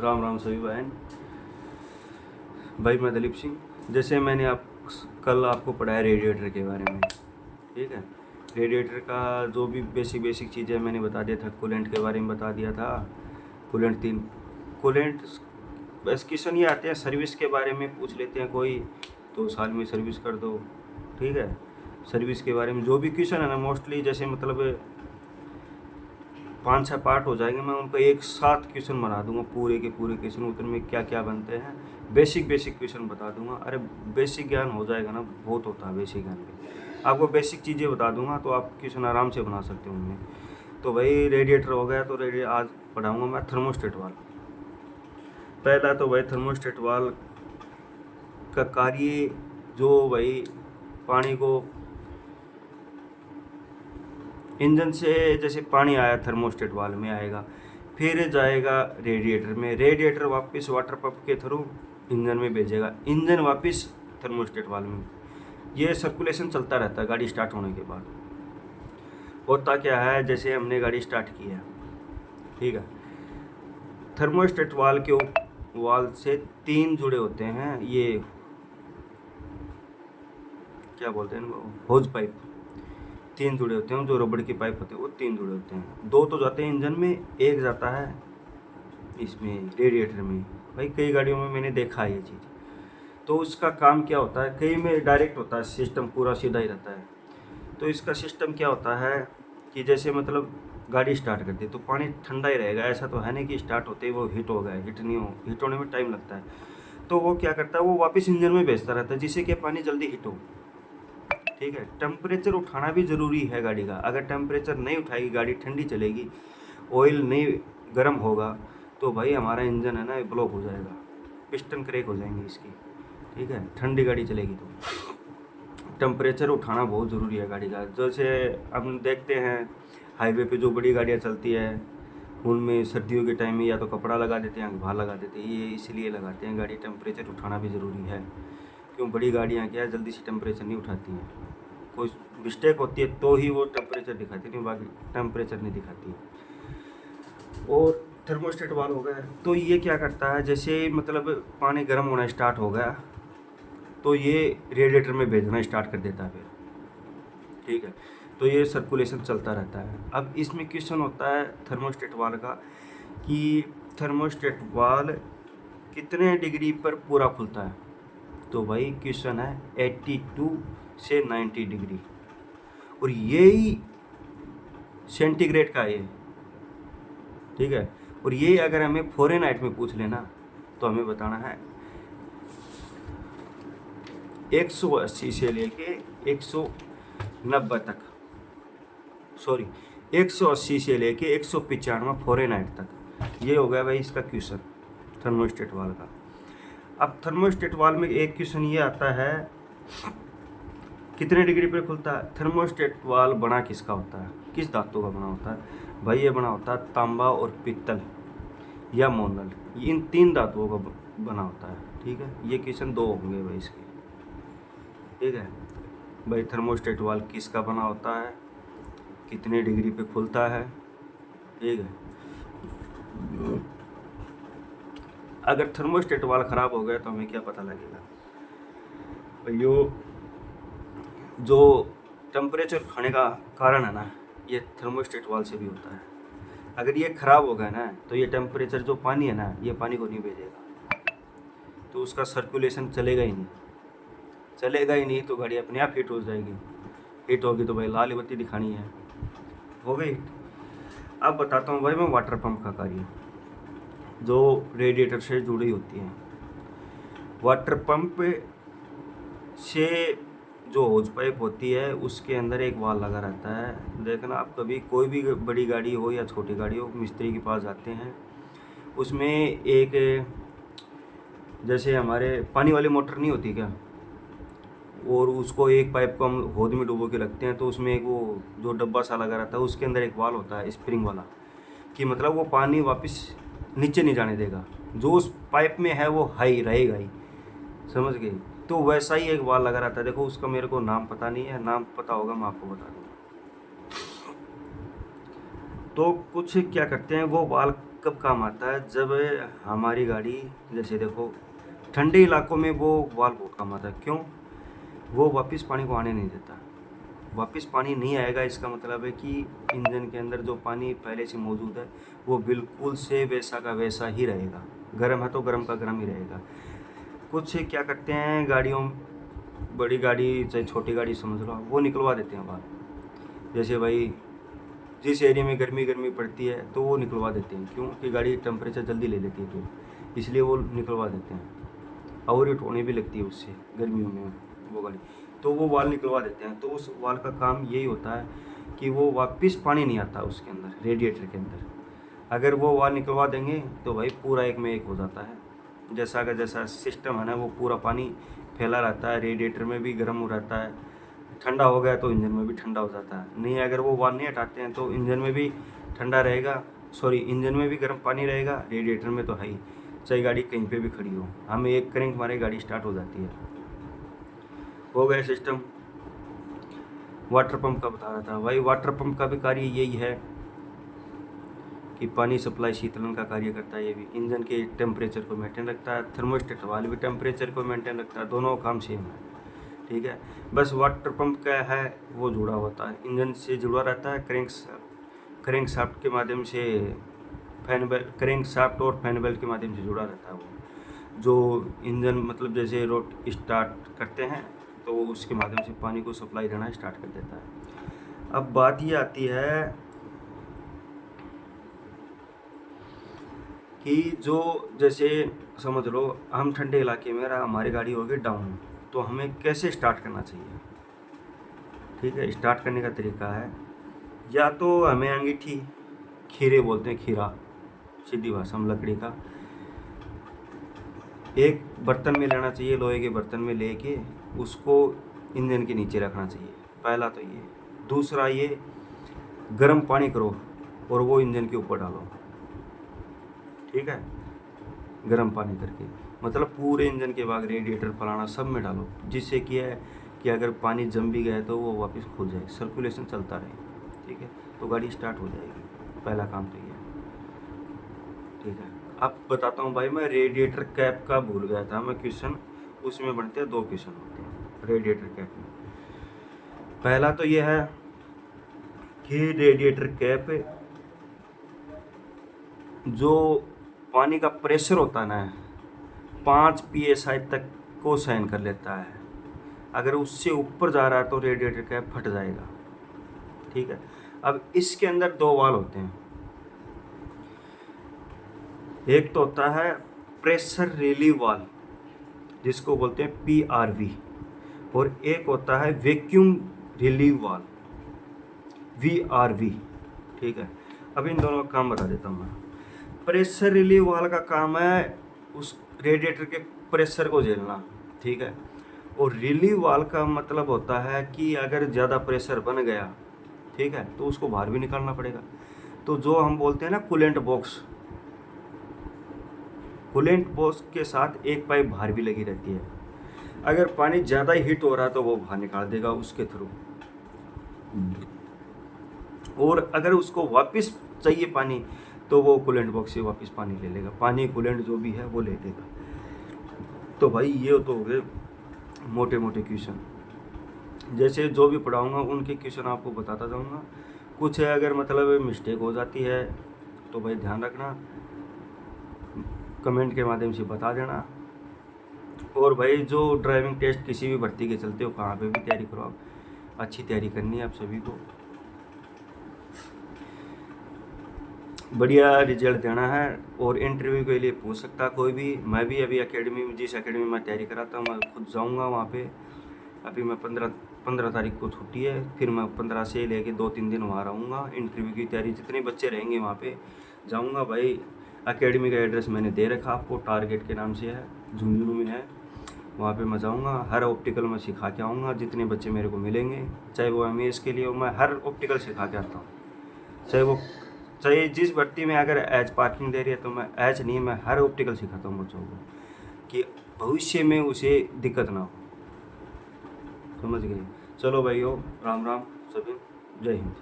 राम राम सभी बहन भाई। मैं दिलीप सिंह। जैसे मैंने कल आपको पढ़ाया रेडिएटर के बारे में, ठीक है। रेडिएटर का जो भी बेसिक चीज़ें मैंने बता दिया था। कूलेंट के बारे में बता दिया था। कूलेंट बस क्वेश्चन ये आते हैं, सर्विस के बारे में पूछ लेते हैं कोई, तो साल में सर्विस कर दो, ठीक है। सर्विस के बारे में जो भी क्वेश्चन है ना, मोस्टली जैसे मतलब 5-6 पार्ट हो जाएंगे, मैं उनको एक साथ क्वेश्चन बना दूंगा। पूरे के पूरे क्वेश्चन उतने क्या क्या बनते हैं, बेसिक क्वेश्चन बता दूंगा। अरे बेसिक ज्ञान हो जाएगा ना, बहुत होता है बेसिक ज्ञान भी। आपको बेसिक चीज़ें बता दूंगा तो आप क्वेश्चन आराम से बना सकते हो उनमें। तो भाई रेडिएटर हो गया, तो आज पढ़ाऊँगा मैं थर्मोस्टेट वाल्व। पहला तो भाई थर्मोस्टेट वाल्व का कार्य, जो भाई पानी को इंजन से जैसे पानी आया थर्मोस्टेट वाल्व में आएगा, फिर जाएगा रेडिएटर में, रेडिएटर वापस वाटर पंप के थ्रू इंजन में भेजेगा, इंजन वापस थर्मोस्टेट वाल्व में। ये सर्कुलेशन चलता रहता है गाड़ी स्टार्ट होने के बाद। होता क्या है, जैसे हमने गाड़ी स्टार्ट की है, ठीक है। थर्मोस्टेट वाल्व के वाल्व से 3 जुड़े होते हैं, ये क्या बोलते हैं इनको, होज पाइप। 3 जुड़े होते हैं, जो रबड़ की पाइप होते हैं वो 3 जुड़े होते हैं। 2 तो जाते हैं इंजन में, 1 जाता है इसमें रेडिएटर में। भाई कई गाड़ियों में मैंने देखा है ये चीज़। तो उसका काम क्या होता है, कई में डायरेक्ट होता है सिस्टम, पूरा सीधा ही रहता है। तो इसका सिस्टम क्या होता है कि जैसे मतलब गाड़ी स्टार्ट करती है तो पानी ठंडा ही रहेगा, ऐसा तो है नहीं कि स्टार्ट होते ही वो हीट हो गया। हीट होने में टाइम लगता है। तो वो क्या करता है, वो वापस इंजन में भेजता रहता है, जिससे कि पानी जल्दी हीट हो, ठीक है। टेम्परेचर उठाना भी ज़रूरी है गाड़ी का। अगर टेम्परेचर नहीं उठाएगी गाड़ी, ठंडी चलेगी, ऑयल नहीं गर्म होगा, तो भाई हमारा इंजन है ना ब्लॉक हो जाएगा, पिस्टन क्रैक हो जाएंगे इसकी, ठीक है। ठंडी गाड़ी चलेगी तो टेम्परेचर उठाना बहुत ज़रूरी है गाड़ी का। जैसे हम देखते हैं हाईवे पे जो बड़ी गाड़ियाँ चलती है, उनमें सर्दियों के टाइम में या तो कपड़ा लगा देते हैं, बाहर लगा देते हैं। ये इसलिए लगाते हैं, गाड़ी टेम्परेचर उठाना भी ज़रूरी है। क्यों, बड़ी गाड़ियाँ क्या है जल्दी से टेम्परेचर नहीं उठाती हैं। कोई मिस्टेक होती है तो ही वो टेम्परेचर दिखाती नहीं, बाकी टेम्परेचर नहीं दिखाती है। और थर्मोस्टेट वाल्व हो गया, तो ये क्या करता है, जैसे मतलब पानी गर्म होना स्टार्ट हो गया तो ये रेडिएटर में भेजना स्टार्ट कर देता है फिर, ठीक है। तो ये सर्कुलेशन चलता रहता है। अब इसमें क्वेश्चन होता है थर्मोस्टेट वाल्व का कि थर्मोस्टेट वाल्व कितने डिग्री पर पूरा खुलता है। तो भाई क्वेश्चन है 82 से 90 डिग्री, और यही सेंटीग्रेड का ये, ठीक है। और ये अगर हमें फ़ारेनहाइट में पूछ लेना तो हमें बताना है 180 से लेके 190 तक, सॉरी 180 से लेके 195 फ़ारेनहाइट तक। ये हो गया भाई इसका क्वेश्चन थर्मोस्टेट वाल्व का। अब थर्मोस्टेट वाल्व में एक क्वेश्चन ये आता है, कितने डिग्री पर खुलता है। थर्मोस्टेट वाल्व बना किसका होता है, किस धातु का बना होता है। भाई ये बना होता है तांबा और पित्तल या मोनल, इन 3 धातुओं का बना होता है, ठीक है। ये क्वेश्चन 2 होंगे भाई इसके, ठीक है। भाई थर्मोस्टेट वाल्व किसका बना होता है, कितने डिग्री पे खुलता है, ठीक है। अगर थर्मोस्टेट वाल्व ख़राब हो गया तो हमें क्या पता लगेगा। भाइयों जो टेम्परेचर खाने का कारण है ना, ये थर्मोस्टेट वाल्व से भी होता है। अगर ये ख़राब हो गया ना, तो ये टेम्परेचर जो पानी है ना, ये पानी को नहीं भेजेगा, तो उसका सर्कुलेशन चलेगा ही नहीं, तो गाड़ी अपने आप हीट हो जाएगी। हीट होगी तो भाई लाल बत्ती दिखानी है, हो गई। अब बताता हूँ भाई मैं वाटर पंप का कार्य, जो रेडिएटर से जुड़ी होती है। वाटर पंप से जो होज पाइप होती है उसके अंदर एक वाल्व लगा रहता है। देखना आप कभी कोई भी बड़ी गाड़ी हो या छोटी गाड़ी हो, मिस्त्री के पास जाते हैं, उसमें एक जैसे हमारे पानी वाली मोटर नहीं होती क्या, और उसको एक पाइप को हम होद में डुबो के रखते हैं, तो उसमें एक वो जो डब्बा सा लगा रहता है, उसके अंदर एक वाल्व होता है स्प्रिंग वाला, कि मतलब वो पानी वापस नीचे नहीं जाने देगा, जो उस पाइप में है वो हाई रहेगा ही, समझ गई। तो वैसा ही एक वाल्व लगा रहता है, देखो उसका मेरे को नाम पता नहीं है, नाम पता होगा मैं आपको बता दूँगा। तो कुछ क्या करते हैं, वो वाल्व कब काम आता है, जब हमारी गाड़ी, जैसे देखो ठंडे इलाकों में वो वाल्व बहुत काम आता है। क्यों? वो वापस पानी को आने नहीं देता। वापस पानी नहीं आएगा, इसका मतलब है कि इंजन के अंदर जो पानी पहले से मौजूद है वो बिल्कुल से वैसा का वैसा ही रहेगा। गर्म है तो गर्म का गर्म ही रहेगा। कुछ क्या करते हैं गाड़ियों, बड़ी गाड़ी चाहे छोटी गाड़ी समझ लो, वो निकलवा देते हैं बाहर। जैसे भाई जिस एरिया में गर्मी गर्मी पड़ती है तो वो निकलवा देते हैं, क्योंकि गाड़ी टेम्परेचर जल्दी ले लेती है तो इसलिए वो निकलवा देते हैं। और हीट होने भी लगती है उससे गर्मियों में वो गाड़ी, तो वो वाल निकलवा देते हैं। तो उस वाल का काम यही होता है कि वो वापस पानी नहीं आता उसके अंदर, रेडिएटर के अंदर। अगर वो वाल निकलवा देंगे तो भाई पूरा एक में एक हो जाता है। जैसा का जैसा सिस्टम है ना, वो पूरा पानी फैला रहता है, रेडिएटर में भी गर्म हो रहता है, ठंडा हो गया तो इंजन में भी ठंडा हो जाता है। नहीं, अगर वो वाल नहीं हटाते हैं तो इंजन में भी ठंडा रहेगा, इंजन में भी गर्म पानी रहेगा, रेडिएटर में तो है ही। चाहे गाड़ी कहीं पे भी खड़ी हो, हम एक करेंट मारे गाड़ी स्टार्ट हो जाती है। हो गया सिस्टम। वाटर पंप का बता रहा था भाई, वाटर पंप का भी कार्य यही है कि पानी सप्लाई शीतलन का कार्य करता है। ये भी इंजन के टेम्परेचर को मेंटेन रखता है, थर्मोस्टेट वाले भी टेम्परेचर को मेंटेन रखता है, दोनों काम सेम है। ठीक है, बस वाटर पंप क्या है, वो जुड़ा होता है इंजन से, जुड़ा रहता है क्रैंक शाफ्ट के माध्यम से, फैन बेल्ट, क्रैंक शाफ्ट और फैन बेल्ट के माध्यम से जुड़ा रहता है वो। जो इंजन मतलब जैसे रोड स्टार्ट करते हैं तो उसके माध्यम से पानी को सप्लाई देना स्टार्ट कर देता है। अब बात ये आती है कि जो जैसे समझ लो हम ठंडे इलाके में हमारी गाड़ी हो गई डाउन, तो हमें कैसे स्टार्ट करना चाहिए। ठीक है, स्टार्ट करने का तरीका है, या तो हमें अंगीठी, खीरे बोलते हैं, खीरा सीधी भाषा में लकड़ी का, एक बर्तन में लेना चाहिए, लोहे के बर्तन में लेके उसको इंजन के नीचे रखना चाहिए। पहला तो ये। दूसरा ये, गर्म पानी करो और वो इंजन के ऊपर डालो। ठीक है, गर्म पानी करके मतलब पूरे इंजन के भाग, रेडिएटर फलाना सब में डालो, जिससे कि है कि अगर पानी जम भी गया तो वो वापस खुल जाए, सर्कुलेशन चलता रहे। ठीक है, तो गाड़ी स्टार्ट हो जाएगी। पहला काम तो ये है। ठीक है, अब बताता हूँ भाई, मैं रेडिएटर कैप का भूल गया था मैं क्वेश्चन, उसमें बनते हैं 2 क्वेश्चन होते हैं रेडिएटर कैप में। पहला तो ये है कि रेडिएटर कैप जो पानी का प्रेशर होता है ना, 5 PSI तक को सहन कर लेता है। अगर उससे ऊपर जा रहा है तो रेडिएटर कैप फट जाएगा। ठीक है, अब इसके अंदर 2 वाल होते हैं। एक तो होता है प्रेशर रिलीव वाल, जिसको बोलते हैं PRV, और एक होता है वैक्यूम रिलीव वाल, VRV। ठीक है, अब इन दोनों का काम बता देता हूँ मैं। प्रेशर रिलीव वाल का काम है उस रेडिएटर के प्रेशर को झेलना। ठीक है, और रिलीव वाल का मतलब होता है कि अगर ज़्यादा प्रेशर बन गया, ठीक है, तो उसको बाहर भी निकालना पड़ेगा। तो जो हम बोलते हैं ना कूलेंट बॉक्स, कूलेंट बॉक्स के साथ एक पाइप बाहर भी लगी रहती है। अगर पानी ज़्यादा हीट हो रहा है तो वो बाहर निकाल देगा उसके थ्रू, और अगर उसको वापस चाहिए पानी तो वो कूलेंट बॉक्स से वापस पानी ले लेगा, पानी कूलेंट जो भी है वो ले लेगा। तो भाई ये तो हो गए मोटे मोटे क्वेश्चन, जैसे जो भी पढ़ाऊँगा उनके क्वेश्चन आपको बताता जाऊँगा। कुछ है अगर मतलब मिस्टेक हो जाती है तो भाई ध्यान रखना, कमेंट के माध्यम से बता देना। और भाई जो ड्राइविंग टेस्ट किसी भी भर्ती के चलते हो, कहाँ पे भी तैयारी करो आप, अच्छी तैयारी करनी है आप सभी को, बढ़िया रिजल्ट देना है। और इंटरव्यू के लिए पूछ सकता कोई भी, मैं भी अभी एकेडमी में, जिस एकेडमी में तैयारी कराता हूँ, मैं खुद जाऊँगा वहाँ पे। अभी मैं 15 तारीख को छुट्टी है, फिर मैं 15 से लेके 2-3 दिन वहाँ रहूँगा। इंटरव्यू की तैयारी, जितने बच्चे रहेंगे वहाँ पे जाऊँगा भाई। एकेडमी का एड्रेस मैंने दे रखा आपको, टारगेट के नाम से है, झुंझुनू में है। वहाँ पे मैं जाऊँगा, हर ऑप्टिकल में सिखा के आऊँगा। जितने बच्चे मेरे को मिलेंगे, चाहे वो MES के लिए हो, मैं हर ऑप्टिकल सिखा के आता हूँ। चाहे जिस भर्ती में अगर एज पार्किंग दे रही है तो मैं एज नहीं, मैं हर ऑप्टिकल सिखाता हूँ बच्चों को, कि भविष्य में उसे दिक्कत ना हो। समझ गए? चलो भाइयों, राम राम सभी, जय हिंद।